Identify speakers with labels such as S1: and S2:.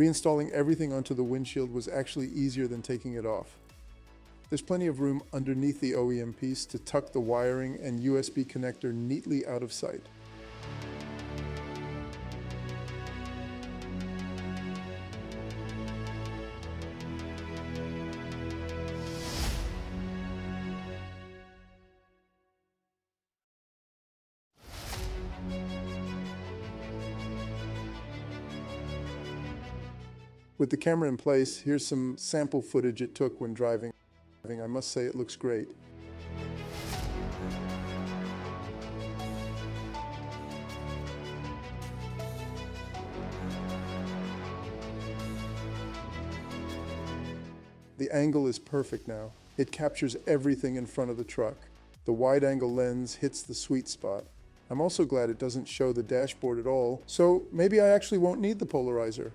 S1: Reinstalling everything onto the windshield was actually easier than taking it off. There's plenty of room underneath the OEM piece to tuck the wiring and USB connector neatly out of sight. With the camera in place, here's some sample footage it took when driving. I must say it looks great. The angle is perfect now. It captures everything in front of the truck. The wide-angle lens hits the sweet spot. I'm also glad it doesn't show the dashboard at all, so maybe I actually won't need the polarizer.